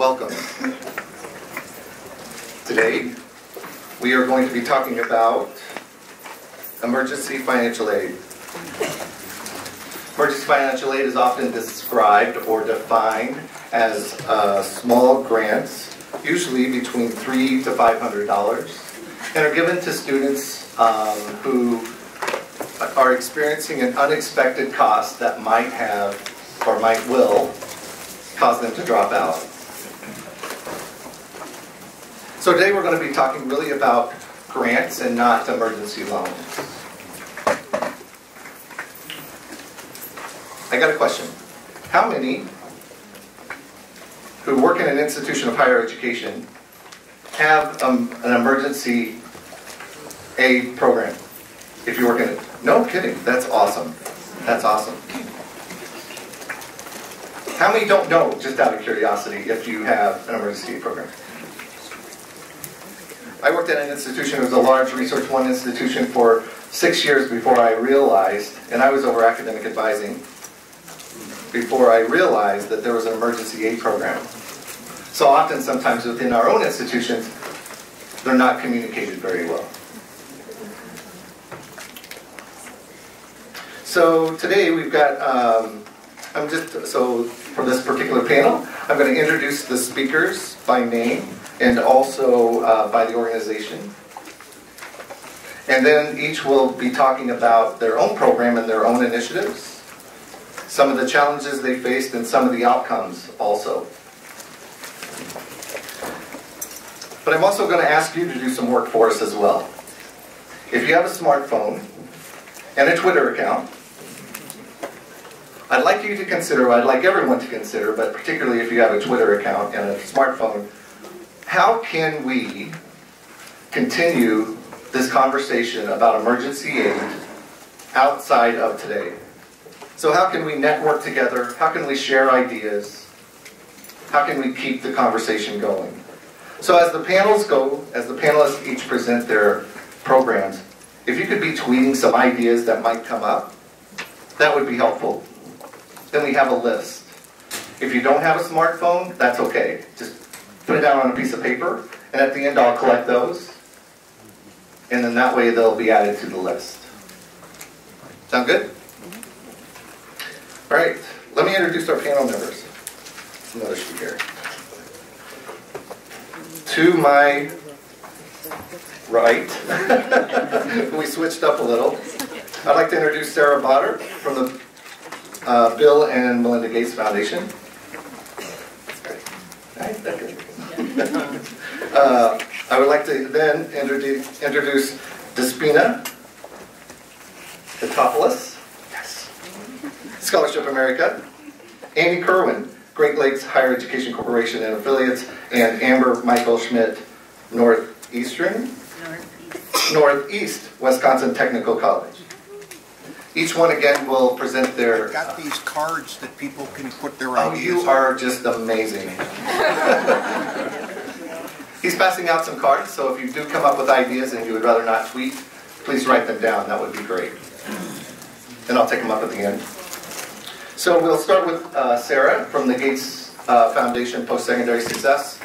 welcome. Today, we are going to be talking about emergency financial aid. Emergency financial aid is often described or defined as small grants, usually between $300 to $500, and are given to students who are experiencing an unexpected cost that might have or will cause them to drop out. So today we're going to be talking really about grants and not emergency loans. I got a question. How many who work in an institution of higher education have an emergency aid program? If you work in it. No kidding. That's awesome. That's awesome. How many don't know, just out of curiosity, if you have an emergency aid program? I worked at an institution, it was a large Resource 1 institution for 6 years before I realized, and I was over academic advising, before I realized that there was an emergency aid program. So often, sometimes within our own institutions, they're not communicated very well. So today we've got, so for this particular panel, I'm going to introduce the speakers by name and also by the organization. And then each will be talking about their own program and their own initiatives, some of the challenges they faced, and some of the outcomes also. But I'm also going to ask you to do some work for us as well. If you have a smartphone and a Twitter account, I'd like you to consider, I'd like everyone to consider, but particularly if you have a Twitter account and a smartphone, how can we continue this conversation about emergency aid outside of today? So how can we network together? How can we share ideas? How can we keep the conversation going? So as the panels go, as the panelists each present their programs, if you could be tweeting some ideas that might come up, that would be helpful. Then we have a list. If you don't have a smartphone, that's okay. Just put it down on a piece of paper, and at the end I'll collect those, and then that way they'll be added to the list. Sound good? All right, let me introduce our panel members. That's another sheet here. To my right, we switched up a little. I'd like to introduce Sarah Bauder from the Bill and Melinda Gates Foundation. I would like to then introduce Despina, Costopoulos, yes, Scholarship America, Amy Kerwin, Great Lakes Higher Education Corporation and Affiliates, and Amber Michael Schmitt, Northeastern, Northeast Wisconsin Technical College. Each one again will present their... I've got these cards that people can put their ideas. ideas you are just amazing. He's passing out some cards, so if you do come up with ideas and you would rather not tweet, please write them down. That would be great. And I'll take them up at the end. So we'll start with Sarah from the Gates Foundation Post-Secondary Success,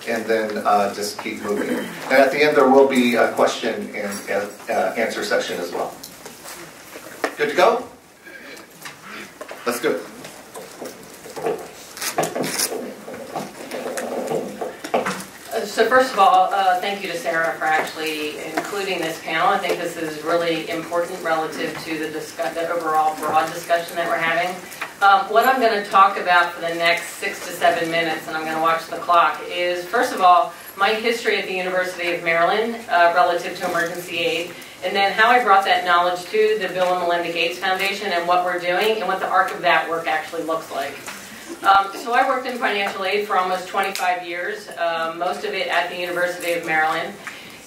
and then just keep moving. And at the end there will be a question and answer session as well. Good to go? Let's do it. So first of all, thank you to Sarah for actually including this panel. I think this is really important relative to the overall broad discussion that we're having. What I'm going to talk about for the next 6 to 7 minutes, and I'm going to watch the clock, is first of all, my history at the University of Maryland relative to emergency aid, and then how I brought that knowledge to the Bill and Melinda Gates Foundation and what we're doing and what the arc of that work actually looks like. So I worked in financial aid for almost 25 years, most of it at the University of Maryland.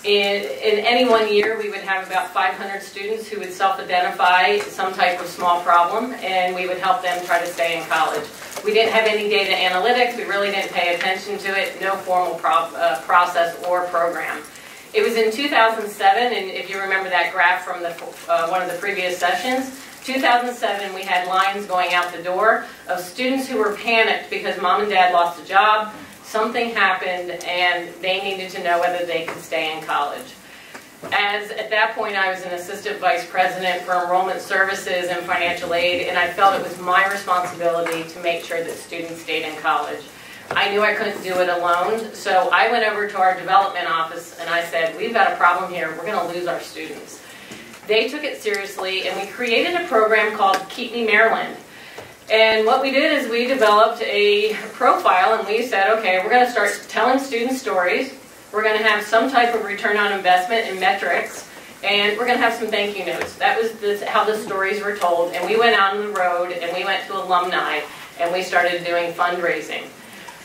In any one year, we would have about 500 students who would self-identify some type of small problem, and we would help them try to stay in college. We didn't have any data analytics. We really didn't pay attention to it. No formal process or program. It was in 2007, and if you remember that graph from one of the previous sessions, 2007, we had lines going out the door of students who were panicked because mom and dad lost a job, something happened, and they needed to know whether they could stay in college. As at that point I was an assistant vice president for enrollment services and financial aid, and I felt it was my responsibility to make sure that students stayed in college. I knew I couldn't do it alone, so I went over to our development office and I said, we've got a problem here, we're going to lose our students. They took it seriously, and we created a program called Keep Me Maryland. And what we did is we developed a profile, and we said, okay, we're going to start telling students stories, we're going to have some type of return on investment and metrics, and we're going to have some thank you notes. That was how the stories were told, and we went out on the road, and we went to alumni, and we started doing fundraising.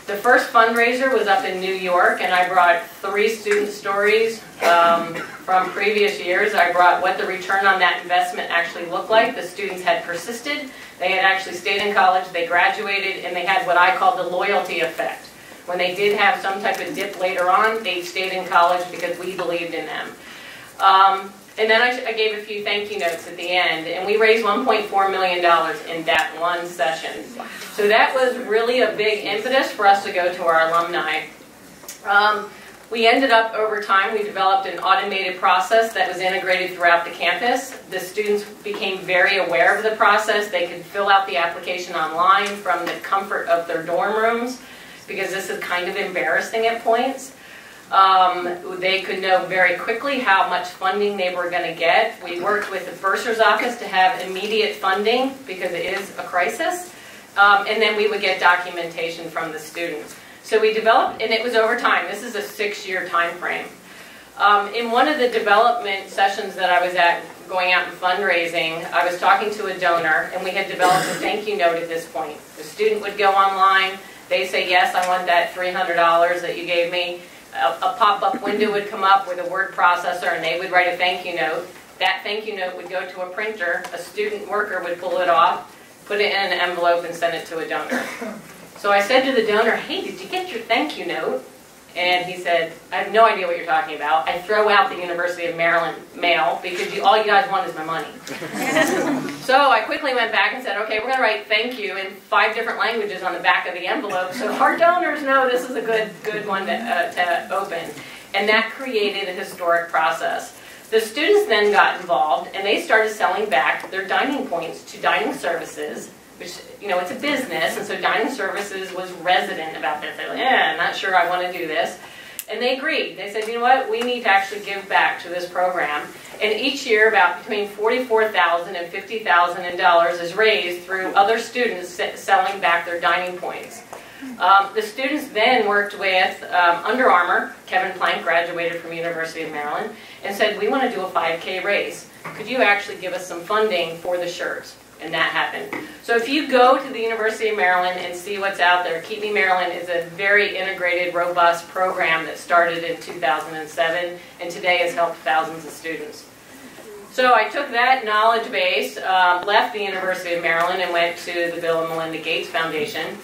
The first fundraiser was up in New York, and I brought 3 student stories from previous years. I brought what the return on that investment actually looked like. The students had persisted, they had actually stayed in college, they graduated, and they had what I call the loyalty effect. When they did have some type of dip later on, they stayed in college because we believed in them. And then I gave a few thank you notes at the end, and we raised $1.4 million in that one session. So that was really a big impetus for us to go to our alumni. We ended up, over time, we developed an automated process that was integrated throughout the campus. The students became very aware of the process. They could fill out the application online from the comfort of their dorm rooms, because this is kind of embarrassing at points. They could know very quickly how much funding they were going to get. We worked with the bursar's office to have immediate funding because it is a crisis. And then we would get documentation from the students. So we developed, and it was over time. This is a 6-year time frame. In one of the development sessions that I was at, going out and fundraising, I was talking to a donor, and we had developed a thank you note at this point. The student would go online. They say, yes, I want that $300 that you gave me. A pop-up window would come up with a word processor, and they would write a thank you note. That thank you note would go to a printer. A student worker would pull it off, put it in an envelope, and send it to a donor. So I said to the donor, hey, did you get your thank you note? And he said, I have no idea what you're talking about. I throw out the University of Maryland mail because all you guys want is my money. So I quickly went back and said, okay, we're going to write thank you in 5 different languages on the back of the envelope so our donors know this is a good one to open. And that created a historic process. The students then got involved, and they started selling back their dining points to dining services, which, you know, it's a business, and so dining services was resident about this. They were like, I'm not sure I want to do this. And they agreed. They said, you know what, we need to actually give back to this program. And each year, about between $44,000 and $50,000 is raised through other students selling back their dining points. The students then worked with Under Armour. Kevin Plank graduated from University of Maryland, and said, we want to do a 5K race. Could you actually give us some funding for the shirts? And that happened. So if you go to the University of Maryland and see what's out there, Keep Me Maryland is a very integrated, robust program that started in 2007 and today has helped thousands of students. So I took that knowledge base, left the University of Maryland, and went to the Bill and Melinda Gates Foundation.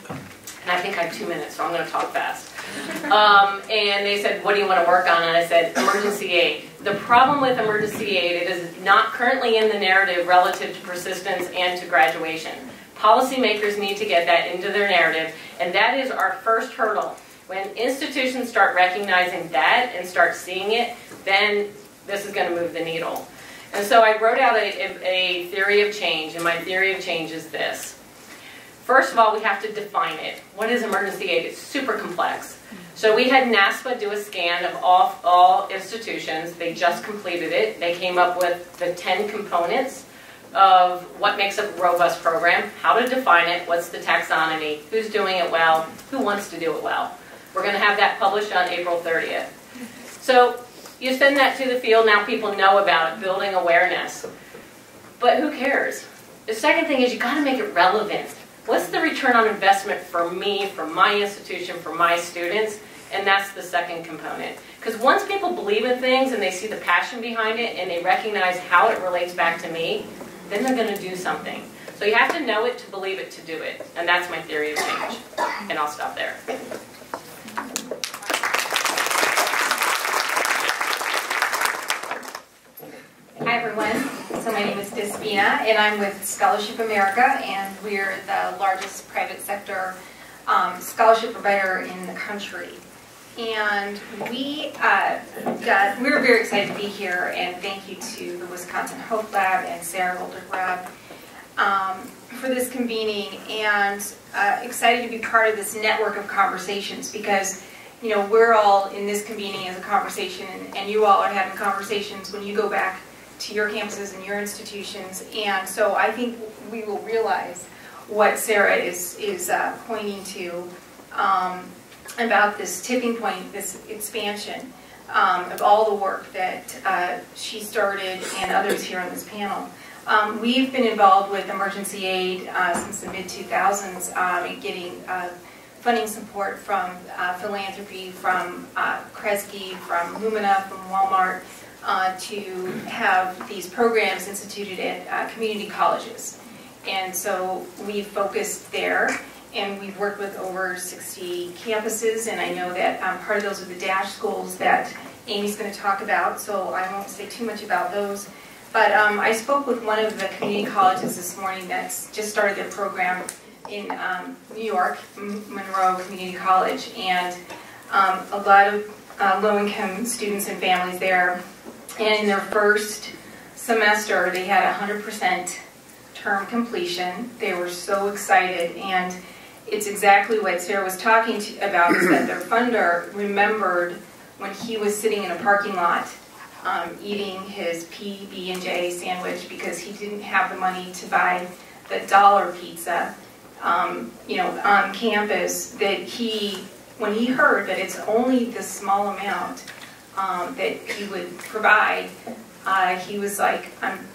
And I think I have 2 minutes, so I'm going to talk fast. And they said, what do you want to work on? And I said, emergency aid. The problem with emergency aid, it is not currently in the narrative relative to persistence and to graduation. Policymakers need to get that into their narrative, and that is our first hurdle. When institutions start recognizing that and start seeing it, then this is going to move the needle. And so I wrote out a theory of change, and my theory of change is this. First of all, we have to define it. What is emergency aid? It's super complex. So we had NASPA do a scan of all institutions. They just completed it. They came up with the 10 components of what makes a robust program, how to define it, what's the taxonomy, who's doing it well, who wants to do it well. We're going to have that published on April 30th. So you send that to the field, now people know about it, building awareness. But who cares? The second thing is you've got to make it relevant. What's the return on investment for me, for my institution, for my students? And that's the second component. Because once people believe in things and they see the passion behind it and they recognize how it relates back to me, then they're going to do something. So you have to know it to believe it to do it. And that's my theory of change. And I'll stop there. Hi everyone. So my name is Despina, and I'm with Scholarship America, and we're the largest private sector scholarship provider in the country. And we were very excited to be here, and thank you to the Wisconsin Hope Lab and Sarah Golder-Grubb for this convening, and excited to be part of this network of conversations, because we're all in this convening as a conversation, and you all are having conversations when you go back to your campuses and your institutions. And so I think we will realize what Sarah is pointing to about this tipping point, this expansion of all the work that she started and others here on this panel. We've been involved with emergency aid since the mid-2000s, getting funding support from philanthropy, from Kresge, from Lumina, from Walmart, to have these programs instituted at community colleges. And so we've focused there, and we've worked with over 60 campuses, and I know that part of those are the DASH schools that Amy's going to talk about, so I won't say too much about those. But I spoke with one of the community colleges this morning that's just started their program in New York, Monroe Community College, and a lot of low-income students and families there. And in their first semester, they had 100% term completion. They were so excited, and it's exactly what Sarah was talking about, is that their funder remembered when he was sitting in a parking lot eating his PB&J sandwich because he didn't have the money to buy the dollar pizza, on campus, that when he heard that it's only the small amount that he would provide, he was like, I'm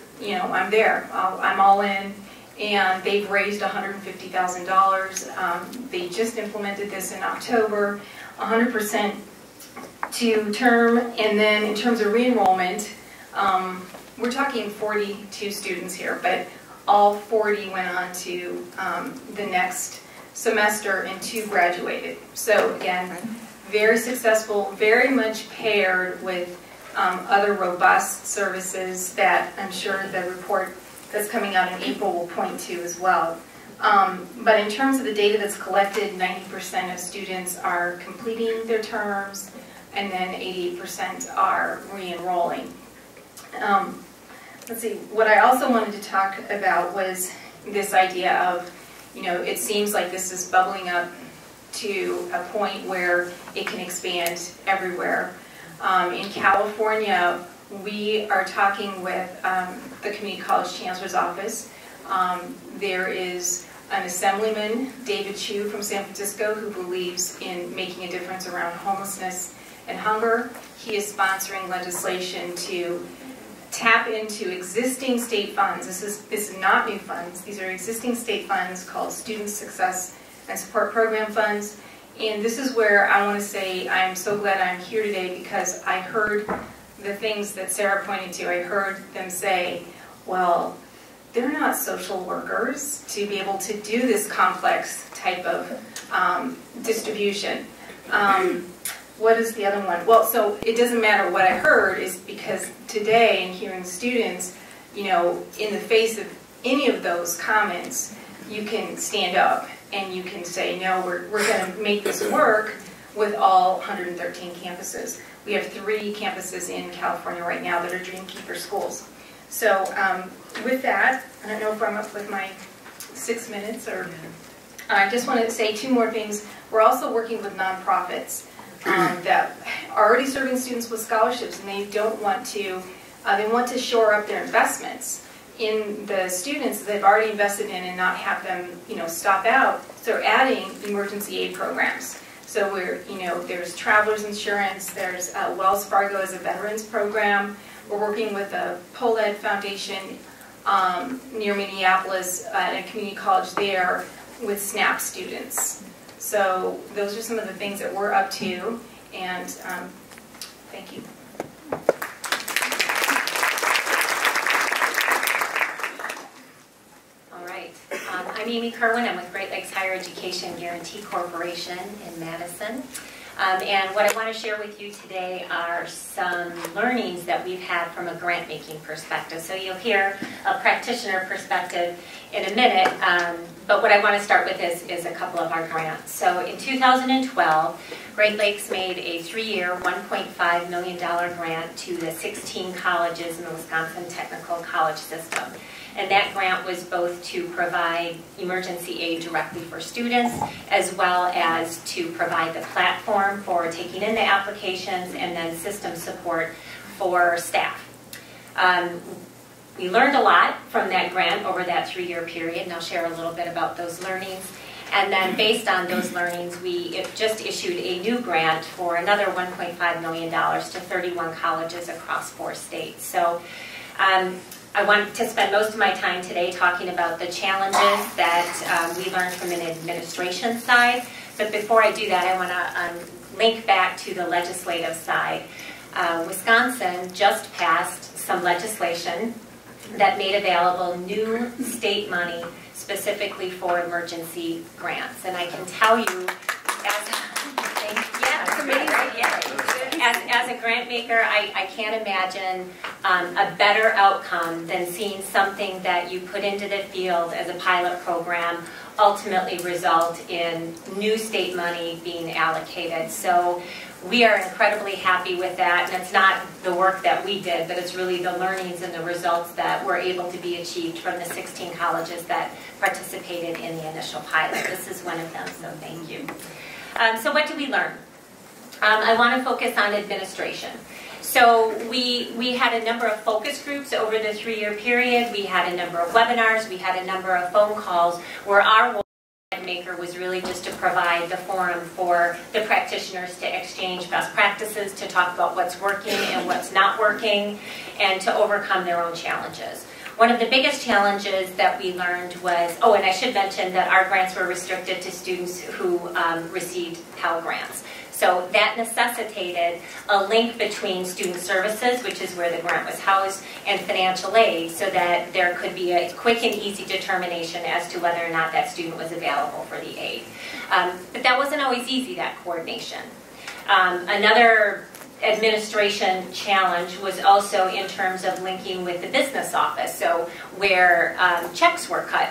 there, I'm all in. And they've raised $150,000. They just implemented this in October, 100% to term, and then in terms of re-enrollment, we're talking 42 students here, but all 40 went on to the next semester, and 2 graduated. So again, very successful, very much paired with other robust services that I'm sure the report that's coming out in April will point to as well. But in terms of the data that's collected, 90% of students are completing their terms, and then 88% are re-enrolling. Let's see, what I also wanted to talk about was this idea of, it seems like this is bubbling up to a point where it can expand everywhere. In California, we are talking with the Community College Chancellor's Office. There is an Assemblyman, David Chu from San Francisco, who believes in making a difference around homelessness and hunger. He is sponsoring legislation to tap into existing state funds. This is not new funds. These are existing state funds called Student Success and Support Program funds. And this is where I want to say I'm so glad I'm here today, because I heard the things that Sarah pointed to. I heard them say, well, they're not social workers to be able to do this complex type of distribution. What is the other one? Well, so it doesn't matter what I heard, is because today, in hearing students, in the face of any of those comments, you can stand up and you can say, no, we're going to make this work with all 113 campuses. We have 3 campuses in California right now that are Dreamkeeper schools. So with that, I don't know if I'm up with my 6 minutes, or I just want to say 2 more things. We're also working with nonprofits that are already serving students with scholarships, and they don't want to, they want to shore up their investments in the students that they've already invested in and not have them, stop out. So they're adding emergency aid programs. So we're, there's traveler's insurance, there's Wells Fargo as a veterans program. We're working with a POLED Foundation near Minneapolis at a community college there with SNAP students. So those are some of the things that we're up to, and thank you. All right. I'm Amy Kerwin. I'm with Great Lakes Higher Education Guarantee Corporation in Madison. And what I want to share with you today are some learnings that we've had from a grant-making perspective. So you'll hear a practitioner perspective in a minute, but what I want to start with is a couple of our grants. So in 2012, Great Lakes made a 3-year, $1.5 million grant to the 16 colleges in the Wisconsin Technical College System. And that grant was both to provide emergency aid directly for students, as well as to provide the platform for taking in the applications and then system support for staff. We learned a lot from that grant over that 3-year period, and I'll share a little bit about those learnings. And then based on those learnings, we just issued a new grant for another $1.5 million to 31 colleges across 4 states. So I want to spend most of my time today talking about the challenges that we learned from an administration side. But before I do that, I want to link back to the legislative side. Wisconsin just passed some legislation that made available new state money specifically for emergency grants. And I can tell you, as a grant maker, I can't imagine a better outcome than seeing something that you put into the field as a pilot program ultimately result in new state money being allocated. So we are incredibly happy with that, and it's not the work that we did, but it's really the learnings and the results that were able to be achieved from the 16 colleges that participated in the initial pilot. This is one of them, so thank you. So what did we learn? I want to focus on administration. So we had a number of focus groups over the 3-year period. We had a number of webinars. We had a number of phone calls where our role as a maker was really just to provide the forum for the practitioners to exchange best practices, to talk about what's working and what's not working, and to overcome their own challenges. One of the biggest challenges that we learned was, oh, and I should mention that our grants were restricted to students who received Pell Grants. So that necessitated a link between student services, which is where the grant was housed, and financial aid, so that there could be a quick and easy determination as to whether or not that student was available for the aid. But that wasn't always easy, that coordination. Another administration challenge was also in terms of linking with the business office, so where checks were cut.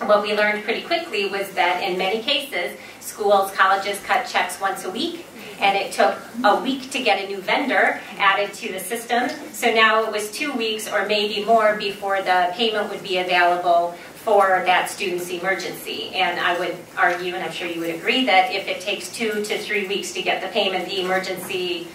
What we learned pretty quickly was that in many cases, schools, colleges cut checks once a week, and it took a week to get a new vendor added to the system. So now it was 2 weeks or maybe more before the payment would be available for that student's emergency. And I would argue, and I'm sure you would agree, that if it takes 2 to 3 weeks to get the payment, the emergency,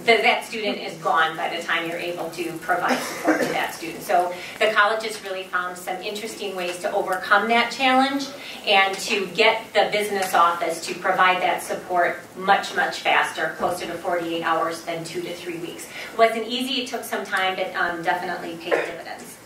that student is gone by the time you're able to provide support to that student. So the colleges really found some interesting ways to overcome that challenge and to get the business office to provide that support much, much faster, closer to 48 hours than 2 to 3 weeks. It wasn't easy, it took some time, but definitely paid dividends.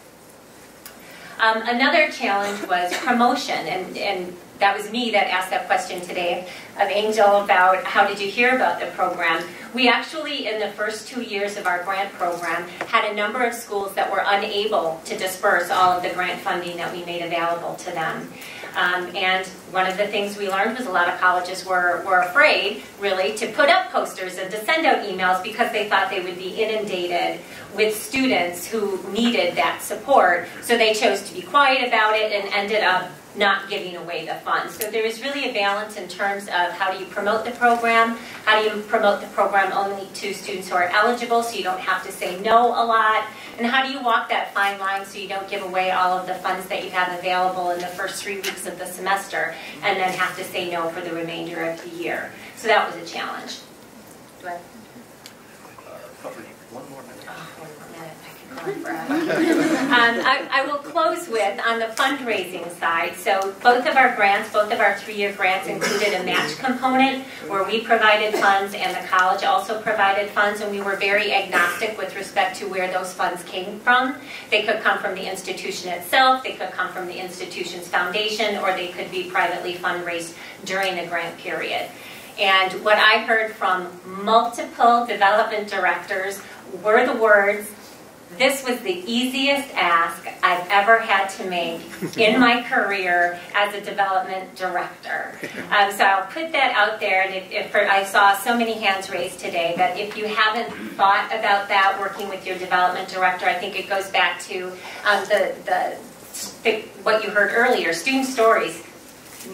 Another challenge was promotion, and that was me that asked that question today of Angel about how did you hear about the program. We actually, in the first 2 years of our grant program, had a number of schools that were unable to disperse all of the grant funding that we made available to them. And one of the things we learned was a lot of colleges were afraid, really, to put up posters and to send out emails because they thought they would be inundated with students who needed that support. So they chose to be quiet about it and ended up not giving away the funds. So there is really a balance in terms of how do you promote the program, how do you promote the program only to students who are eligible so you don't have to say no a lot, and how do you walk that fine line so you don't give away all of the funds that you have available in the first 3 weeks of the semester and then have to say no for the remainder of the year. So that was a challenge. Do I? Probably one more minute. I will close with, on the fundraising side, so both of our grants, both of our 3-year grants included a match component where we provided funds and the college also provided funds, and we were very agnostic with respect to where those funds came from. They could come from the institution itself, they could come from the institution's foundation, or they could be privately fundraised during the grant period. And what I heard from multiple development directors were the words, This was the easiest ask I've ever had to make in my career as a development director. So I'll put that out there. And I saw so many hands raised today that if you haven't thought about that working with your development director, I think it goes back to what you heard earlier, student stories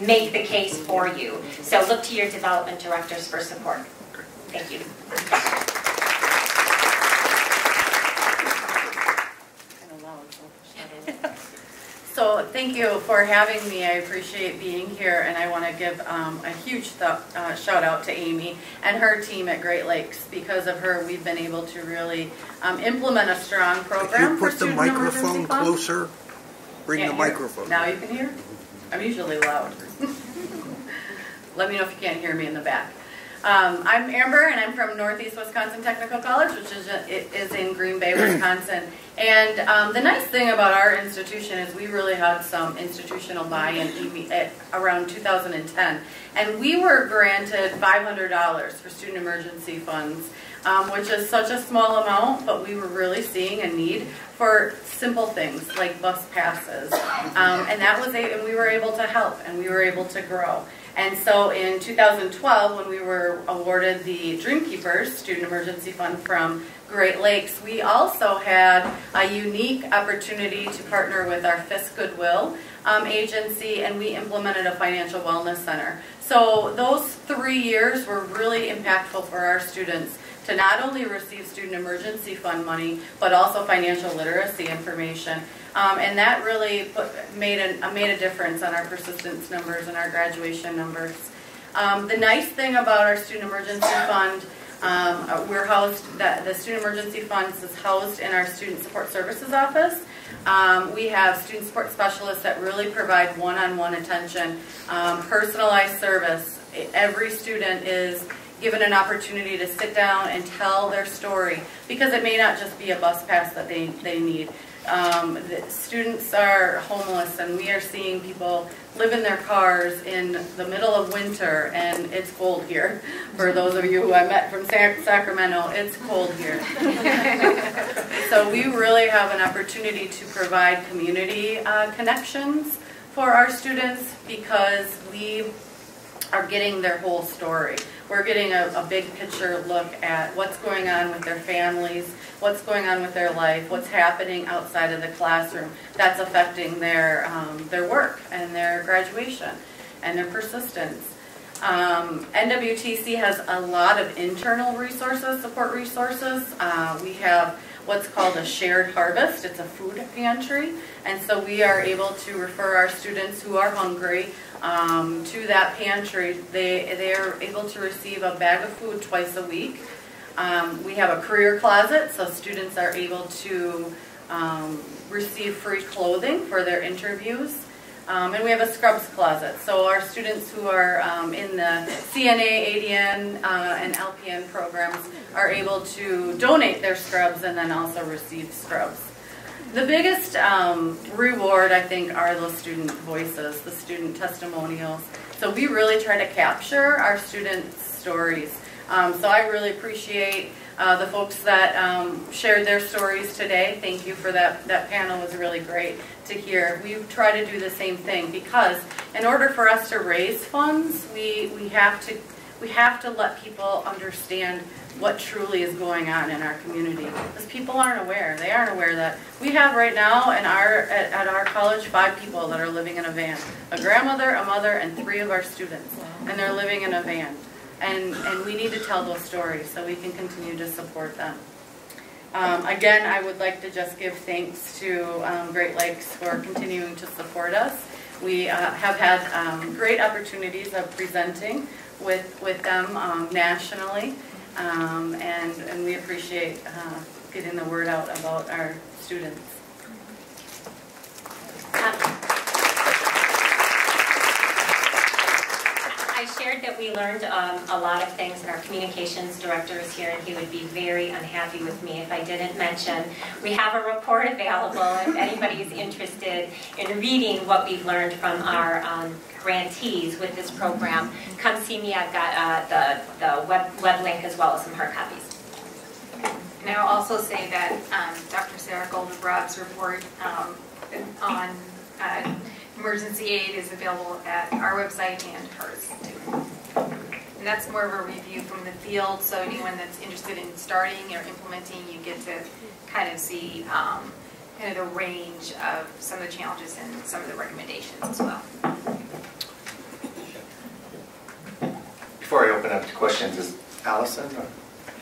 make the case for you. So look to your development directors for support. Thank you. So thank you for having me. I appreciate being here, and I want to give a huge shout out to Amy and her team at Great Lakes. Because of her, we've been able to really implement a strong program. If you put the microphone closer, bring the microphone. Now you can hear? I'm usually loud. Let me know if you can't hear me in the back. I'm Amber, and I'm from Northeast Wisconsin Technical College, which is in Green Bay, Wisconsin. And the nice thing about our institution is we really had some institutional buy-in around 2010. And we were granted $500 for student emergency funds, which is such a small amount, but we were really seeing a need for simple things like bus passes. And we were able to help, and we were able to grow. And so in 2012, when we were awarded the Dreamkeepers Student Emergency Fund from Great Lakes, we also had a unique opportunity to partner with our Fisk Goodwill agency, and we implemented a financial wellness center. So those 3 years were really impactful for our students to not only receive student emergency fund money, but also financial literacy information. And that really made a difference on our persistence numbers and our graduation numbers. The nice thing about our student emergency fund, the student emergency funds is housed in our student support services office. We have student support specialists that really provide one-on-one attention, personalized service. Every student is given an opportunity to sit down and tell their story, because it may not just be a bus pass that they need. The students are homeless, and we are seeing people live in their cars in the middle of winter, and it's cold here. For those of you who I met from Sacramento, it's cold here. So we really have an opportunity to provide community connections for our students, because we are getting their whole story. We're getting a big picture look at what's going on with their families, what's going on with their life, what's happening outside of the classroom that's affecting their work and their graduation and their persistence. NWTC has a lot of internal resources, support resources. We have what's called a shared harvest. It's a food pantry, and so we are able to refer our students who are hungry to that pantry. They are able to receive a bag of food twice a week. We have a career closet, so students are able to receive free clothing for their interviews. And we have a scrubs closet, so our students who are in the CNA, ADN, and LPN programs are able to donate their scrubs and then also receive scrubs. The biggest reward, I think, are those student voices, the student testimonials. So we really try to capture our students' stories. So I really appreciate the folks that shared their stories today. Thank you for that. That panel was really great to hear. We try to do the same thing, because in order for us to raise funds, we have to let people understand what truly is going on in our community, because people aren't aware. They aren't aware that we have right now at our college 5 people that are living in a van, a grandmother, a mother, and 3 of our students, and they're living in a van. And we need to tell those stories so we can continue to support them. Again, I would like to just give thanks to Great Lakes for continuing to support us. We have had great opportunities of presenting with them nationally, and we appreciate getting the word out about our students. I shared that we learned a lot of things, and our communications director is here, and he would be very unhappy with me if I didn't mention we have a report available if anybody is interested in reading what we've learned from our grantees with this program. Come see me. I've got the web link as well as some hard copies. And I'll also say that Dr. Sarah Goldenbrug's report on emergency aid is available at our website and hers too. And that's more of a review from the field, so anyone that's interested in starting or implementing, you get to kind of see kind of the range of some of the challenges and some of the recommendations as well. Before I open up to questions, is Allison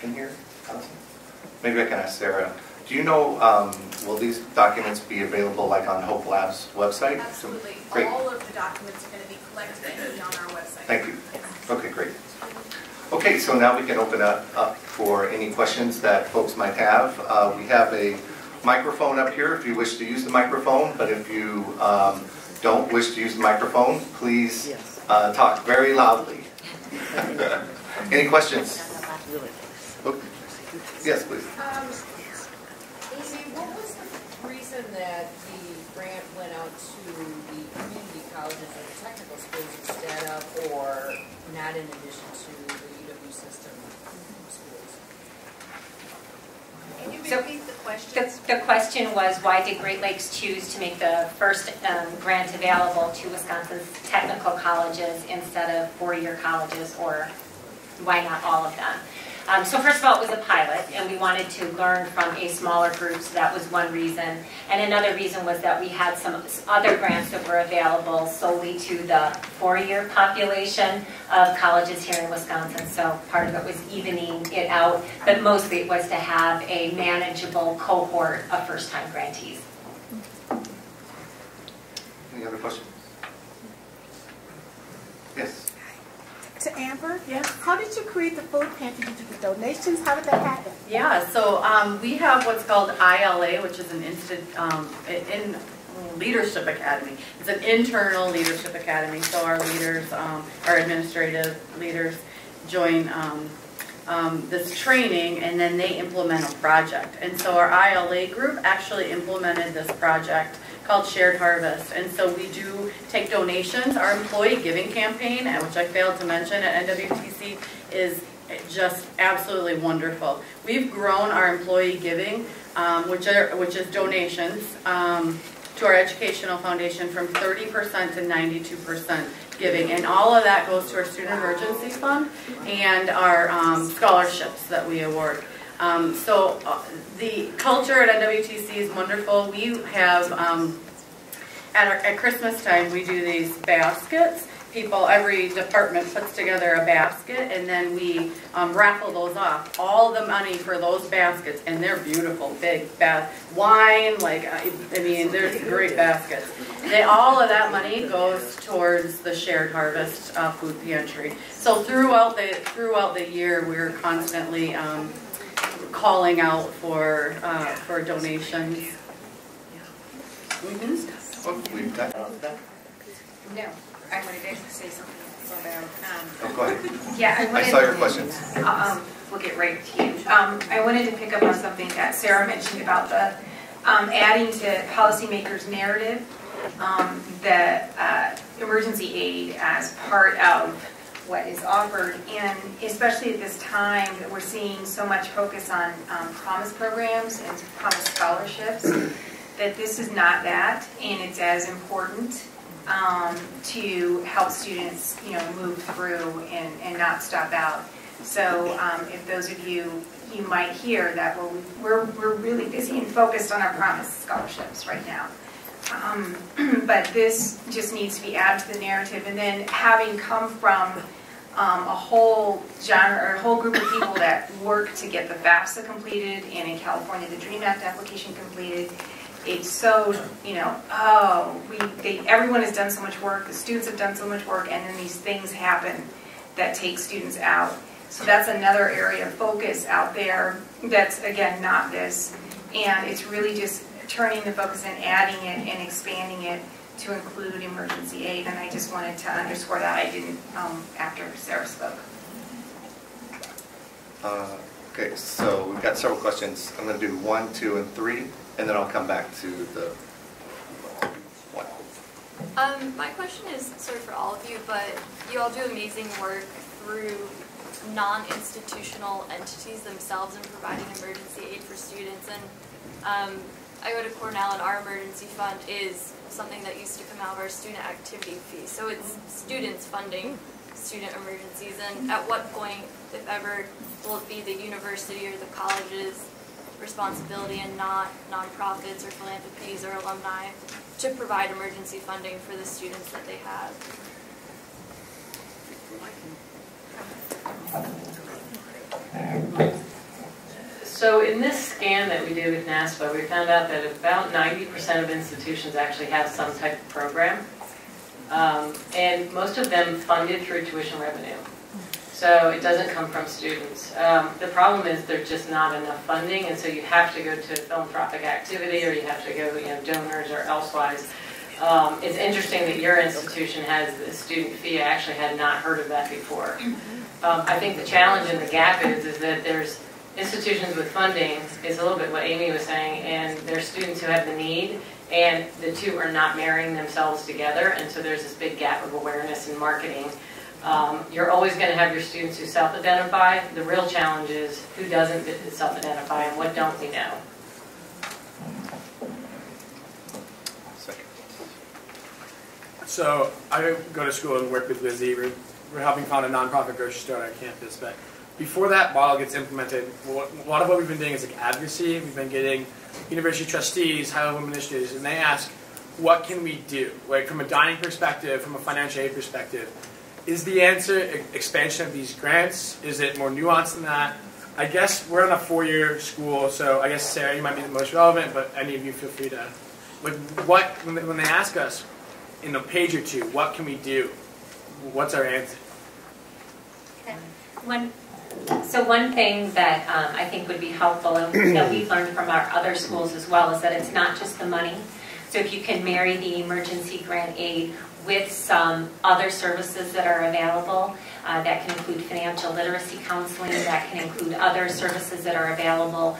in here? Allison? Maybe I can ask Sarah. Do you know, will these documents be available like on Hope Lab's website? Absolutely. Great. All of the documents are going to be collected and be on our website. Thank you. Okay, great. Okay, so now we can open up for any questions that folks might have. We have a microphone up here if you wish to use the microphone, but if you don't wish to use the microphone, please talk very loudly. Any questions? Okay. Yes, please. Amy, what was the reason that the grant went out to the community colleges or the technical schools instead of, or not in addition to the UW system schools? Can you So, repeat the question? The question was, why did Great Lakes choose to make the first grant available to Wisconsin's technical colleges instead of four-year colleges, or why not all of them? So first of all, it was a pilot, and we wanted to learn from a smaller group, so that was one reason. And another reason was that we had some other grants that were available solely to the four-year population of colleges here in Wisconsin, so part of it was evening it out, but mostly it was to have a manageable cohort of first-time grantees. Any other questions? Yes. To Amber, yes. How did you create the food pantry? Did you get donations? How did that happen? Yeah, so we have what's called ILA, which is an in leadership academy. It's an internal leadership academy. So our leaders, our administrative leaders, join this training, and then they implement a project. And so our ILA group actually implemented this project called Shared Harvest. And so we do take donations. Our employee giving campaign, which I failed to mention at NWTC, is just absolutely wonderful. We've grown our employee giving, which is donations, to our educational foundation from 30% to 92% giving. And all of that goes to our Student Emergency Fund and our scholarships that we award. The culture at NWTC is wonderful. We have, at Christmas time, we do these baskets. Every department puts together a basket, and then we raffle those off. All the money for those baskets, and they're beautiful, big wine, there's great baskets. All of that money goes towards the Shared Harvest food pantry. So throughout the year, we're constantly calling out for donations. We've done that. No, I wanted to say something about. Go ahead. Yeah, I saw your questions. We'll get right to you. I wanted to pick up on something that Sarah mentioned about the adding to policymakers' narrative the emergency aid as part of what is offered, and especially at this time that we're seeing so much focus on promise programs and promise scholarships, that this is not that, and it's as important to help students, move through and not stop out. So if those of you might hear that we're really busy and focused on our promise scholarships right now. But this just needs to be added to the narrative, and then having come from a whole genre or a whole group of people that work to get the FAFSA completed, and in California the DREAM Act application completed, it's so, everyone has done so much work, the students have done so much work, and then these things happen that take students out. So that's another area of focus out there that's, again, not this. And it's really just turning the focus and adding it and expanding it to include emergency aid. And I just wanted to underscore that. I didn't after Sarah spoke. Okay, so we've got several questions. I'm going to do 1, 2, and 3, and then I'll come back to the 1. My question is sort of for all of you, but you all do amazing work through non-institutional entities themselves in providing emergency aid for students. And I go to Cornell, and our emergency fund is something that used to come out of our student activity fee. So it's students funding student emergencies. And at what point, if ever, will it be the university or the college's responsibility and not nonprofits or philanthropies or alumni to provide emergency funding for the students that they have? So in this scan that we did with NASPA, we found out that about 90% of institutions actually have some type of program. And most of them funded through tuition revenue. So it doesn't come from students. The problem is there's just not enough funding, and so you have to go to philanthropic activity, or you have to go, donors or elsewise. It's interesting that your institution has the student fee. I actually had not heard of that before. I think the challenge and the gap is that there's institutions with funding, is a little bit what Amy was saying, and there's students who have the need, and the two are not marrying themselves together, and so there's this big gap of awareness and marketing. You're always going to have your students who self-identify. The real challenge is who doesn't self-identify and what don't we know. So I go to school and work with Lizzie. We're helping found a nonprofit grocery store on our campus. But before that model gets implemented, a lot of what we've been doing is like advocacy. We've been getting university trustees, high-level administrators, and they ask, what can we do? Like from a dining perspective, from a financial aid perspective, is the answer expansion of these grants? Is it more nuanced than that? I guess we're in a 4-year school, so I guess Sarah, you might be the most relevant, but any of you feel free to. Like, when they ask us in a page or two, what can we do? What's our answer? Okay. One thing that I think would be helpful, and that we've learned from our other schools as well, is that it's not just the money. So if you can marry the emergency grant aid with some other services that are available, that can include financial literacy counseling, that can include other services that are available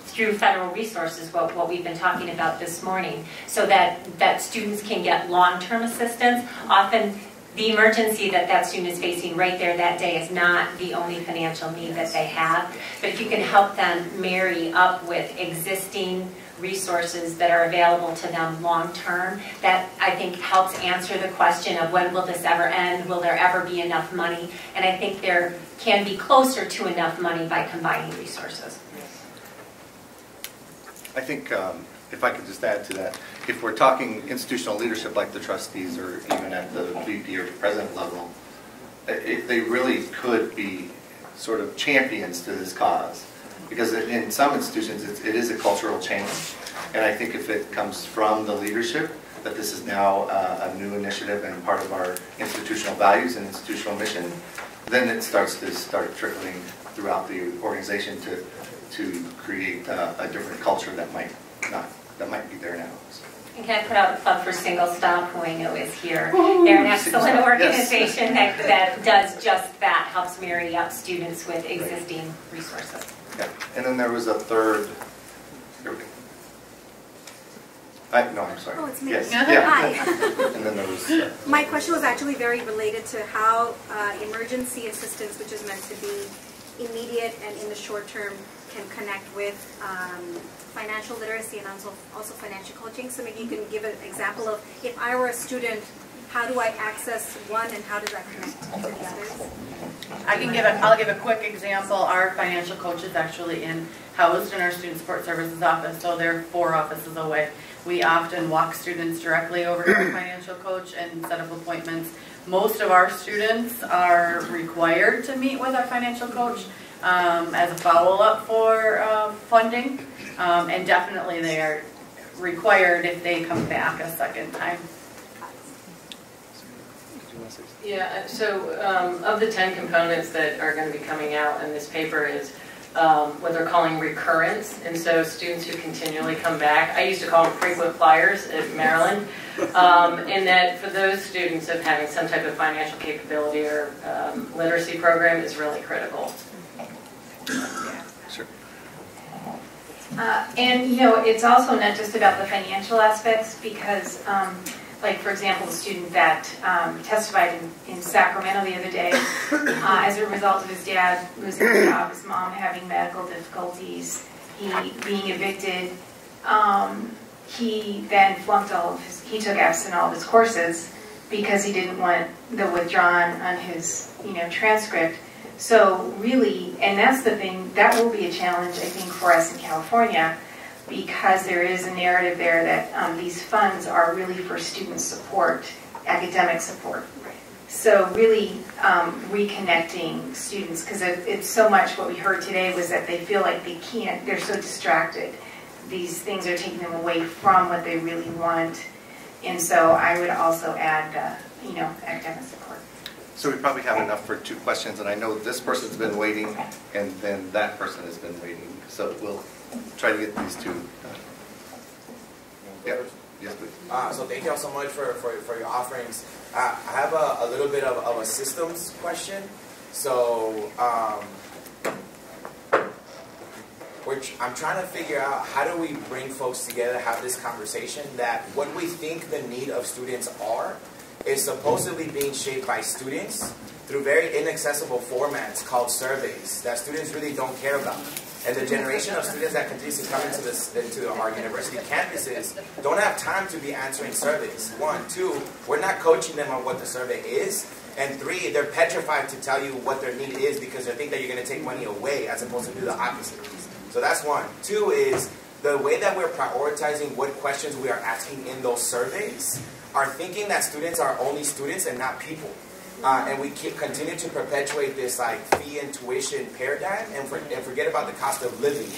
through federal resources, what we've been talking about this morning, so that students can get long-term assistance. Often the emergency that student is facing right there that day is not the only financial need that they have. But if you can help them marry up with existing resources that are available to them long-term, that I think helps answer the question of when will this ever end, will there ever be enough money, and I think there can be closer to enough money by combining resources. I think if I could just add to that, if we're talking institutional leadership like the trustees or even at the VP or president level, they really could be sort of champions to this cause. Because in some institutions, it is a cultural change. And I think if it comes from the leadership, that this is now a new initiative and part of our institutional values and institutional mission, then it starts to trickling throughout the organization to create a different culture that might be there now. And can I put out a plug for Single Stop, who I know is here? They're an excellent organization that does just that, helps marry up students with existing resources. Yeah, and then there was a third. Here we go. No, I'm sorry. Oh, it's me. Yes. Yeah. Hi. And then there was. My question was actually very related to how emergency assistance, which is meant to be immediate and in the short term, can connect with financial literacy and also financial coaching. So maybe you can give an example of, if I were a student, how do I access one and how does that connect to the others? I'll give a quick example. Our financial coach is actually housed in our Student Support Services office, so they're 4 offices away. We often walk students directly over to our financial coach and set up appointments. Most of our students are required to meet with our financial coach as a follow-up for funding, and definitely they are required if they come back a second time. Yeah, so of the 10 components that are going to be coming out in this paper is what they're calling recurrence, and so students who continually come back. I used to call them frequent flyers at Maryland, and that for those students of having some type of financial capability or literacy program is really critical. Yeah, sure. And it's also not just about the financial aspects, because like for example, the student that testified in Sacramento the other day, as a result of his dad losing his job, his mom having medical difficulties, he being evicted, he then flunked he took absent all of his courses because he didn't want the withdrawn on his, transcript. So really, and that's the thing, that will be a challenge, I think, for us in California, because there is a narrative there that these funds are really for student support, academic support. So really reconnecting students, because it's so much what we heard today was that they feel like they can't, they're so distracted. These things are taking them away from what they really want. And so I would also add, academic support. So we probably have enough for 2 questions, and I know this person's been waiting, and then that person has been waiting. So we'll try to get these 2 done. Yep. Yes, please. So thank you all so much for your offerings. I have a little bit of a systems question. So I'm trying to figure out how do we bring folks together, have this conversation that what we think the need of students are is supposedly being shaped by students through very inaccessible formats called surveys that students really don't care about. And the generation of students that continues to come into our university campuses don't have time to be answering surveys. 1, 2, we're not coaching them on what the survey is. And 3, they're petrified to tell you what their need is because they think that you're going to take money away as opposed to do the opposite. So that's 1. 2 is the way that we're prioritizing what questions we are asking in those surveys are thinking that students are only students and not people. And we continue to perpetuate this like fee and tuition paradigm and forget about the cost of living.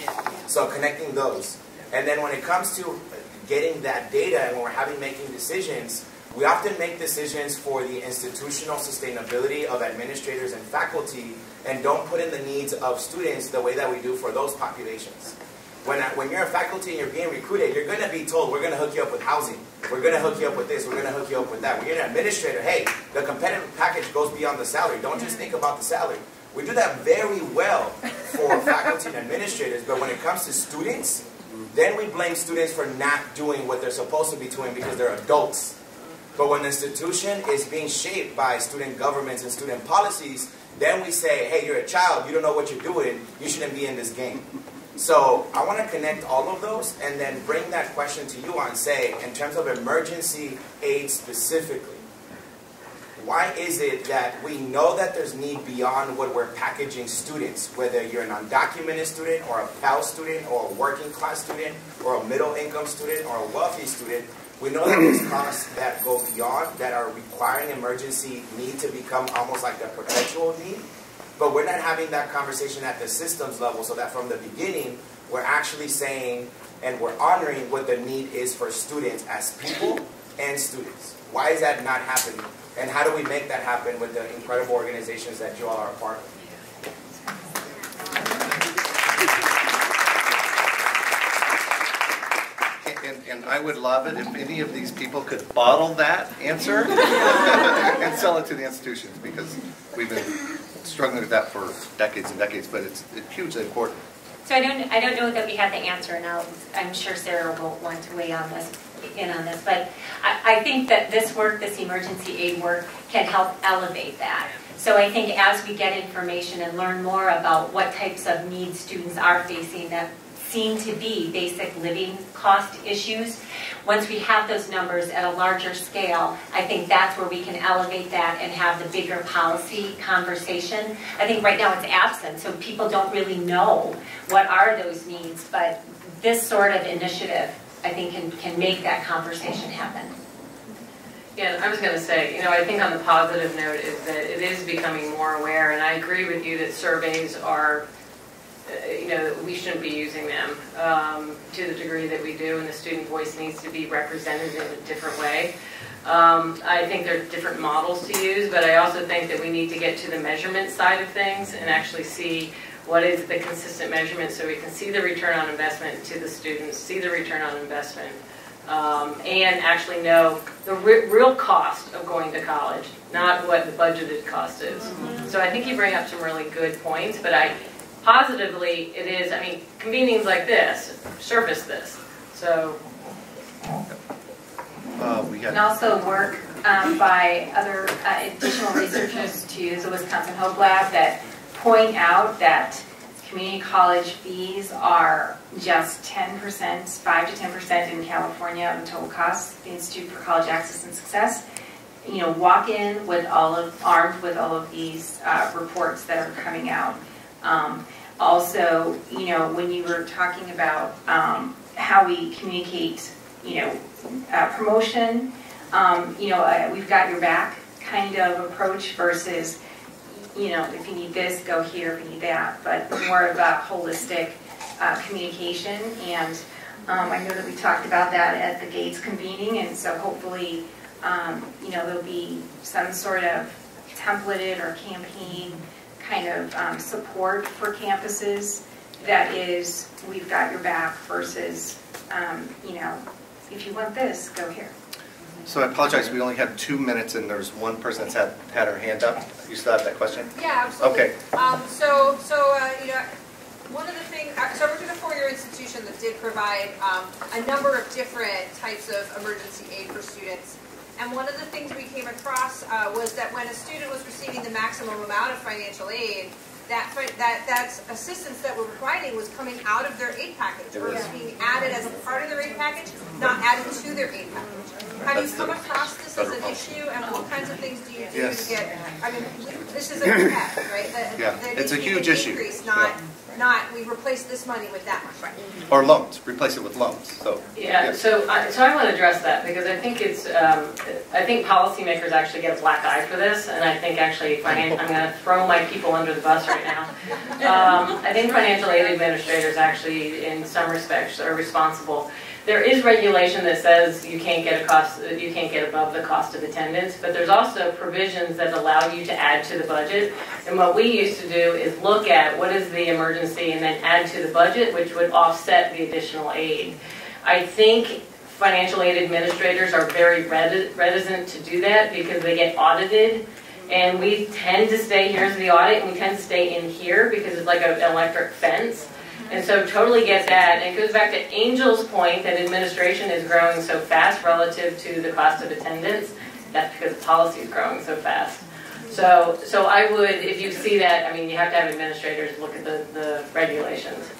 So connecting those. And then when it comes to getting that data and when we're making decisions, we often make decisions for the institutional sustainability of administrators and faculty and don't put in the needs of students the way that we do for those populations. When you're a faculty and you're being recruited, you're going to be told, we're going to hook you up with housing. We're going to hook you up with this. We're going to hook you up with that. When you're an administrator, hey, the competitive package goes beyond the salary. Don't just think about the salary. We do that very well for faculty and administrators, but when it comes to students, then we blame students for not doing what they're supposed to be doing because they're adults. But when the institution is being shaped by student governments and student policies, then we say, hey, you're a child, you don't know what you're doing, you shouldn't be in this game. So I want to connect all of those and then bring that question to you and say, in terms of emergency aid specifically, why is it that we know that there's need beyond what we're packaging students, whether you're an undocumented student or a Pell student or a working class student or a middle income student or a wealthy student, we know that there's costs that go beyond, that are requiring emergency need to become almost like a perpetual need. But we're not having that conversation at the systems level so that from the beginning, we're actually saying and we're honoring what the need is for students as people and students. Why is that not happening? And how do we make that happen with the incredible organizations that you all are a part of? And I would love it if any of these people could bottle that answer and sell it to the institutions, because we've been struggling with that for decades and decades, but it's hugely important. So I don't know that we have the answer, and I'm sure Sarah will want to weigh on this, but I think that this work, this emergency aid work, can help elevate that. So I think as we get information and learn more about what types of needs students are facing that seem to be basic living cost issues, once we have those numbers at a larger scale, I think that's where we can elevate that and have the bigger policy conversation. I think right now it's absent, so people don't really know what are those needs, but this sort of initiative, I think, can make that conversation happen. Yeah, I was going to say, I think on the positive note is that it is becoming more aware, and I agree with you that surveys are, we shouldn't be using them to the degree that we do, and the student voice needs to be represented in a different way. I think there are different models to use, but I also think that we need to get to the measurement side of things and actually see what is the consistent measurement so we can see the return on investment to the students, see the return on investment, and actually know the real cost of going to college, not what the budgeted cost is. So I think you bring up some really good points, but positively, it is, convenings like this surface this. So We And also work by other additional researchers to use the Wisconsin Hope Lab that point out that community college fees are just 10%, 5 to 10% in California of the total cost, the Institute for College Access and Success. You know, walk in with armed with all of these reports that are coming out. Also, you know, when you were talking about how we communicate, you know, promotion, you know, we've got your back kind of approach versus, you know, if you need this, go here, if you need that, but more of a holistic communication. And I know that we talked about that at the Gates convening, and so hopefully, you know, there'll be some sort of templated or campaign kind of support for campuses that is, we've got your back versus, you know, if you want this, go here. So I apologize, we only have 2 minutes and there's one person that's had her hand up. You still have that question? Yeah, absolutely. Okay. You know, one of the things, so I worked at a four-year institution that did provide a number of different types of emergency aid for students. And one of the things we came across was that when a student was receiving the maximum amount of financial aid, that assistance that we're providing was coming out of their aid package, or was being added as a part of their aid package, not added to their aid package. Have you come across this as an issue, and what kinds of things do you do to get, I mean, this is a impact, right? It's a huge issue. Not we replace this money with that much. Or loans, replace it with loans. So so I want to address that because I think it's I think policymakers actually get a black eye for this, and I think actually I'm going to throw my people under the bus right now. I think financial aid administrators actually, in some respects, are responsible. There is regulation that says you can't get above the cost of attendance, but there's also provisions that allow you to add to the budget. And what we used to do is look at what is the emergency and then add to the budget, which would offset the additional aid. I think financial aid administrators are very reticent to do that because they get audited. And we tend to stay, here's the audit, and we tend to stay in here because it's like an electric fence. And so totally get that. And it goes back to Angel's point that administration is growing so fast relative to the cost of attendance. That's because the policy is growing so fast. So I would, if you see that, I mean, you have to have administrators look at the regulations.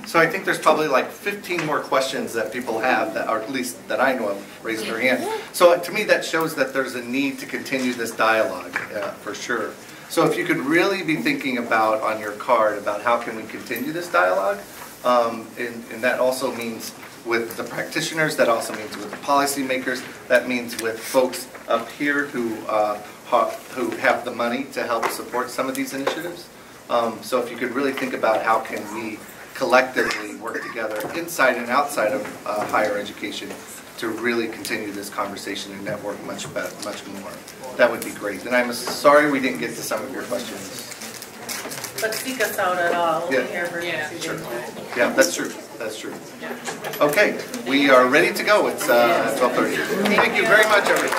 So I think there's probably like 15 more questions that people have, that, or at least that I know of, raised their hand. So to me that shows that there's a need to continue this dialogue, for sure. So if you could really be thinking about on your card about how can we continue this dialogue, and that also means with the practitioners, that also means with the policymakers, that means with folks up here who have the money to help support some of these initiatives. So if you could really think about how can we collectively work together inside and outside of higher education to really continue this conversation and network much more. That would be great. And I'm sorry we didn't get to some of your questions. But seek us out at all. We'll be here for Sure. Yeah, that's true. That's true. Okay, we are ready to go. It's 12:30. Thank you very much, everyone.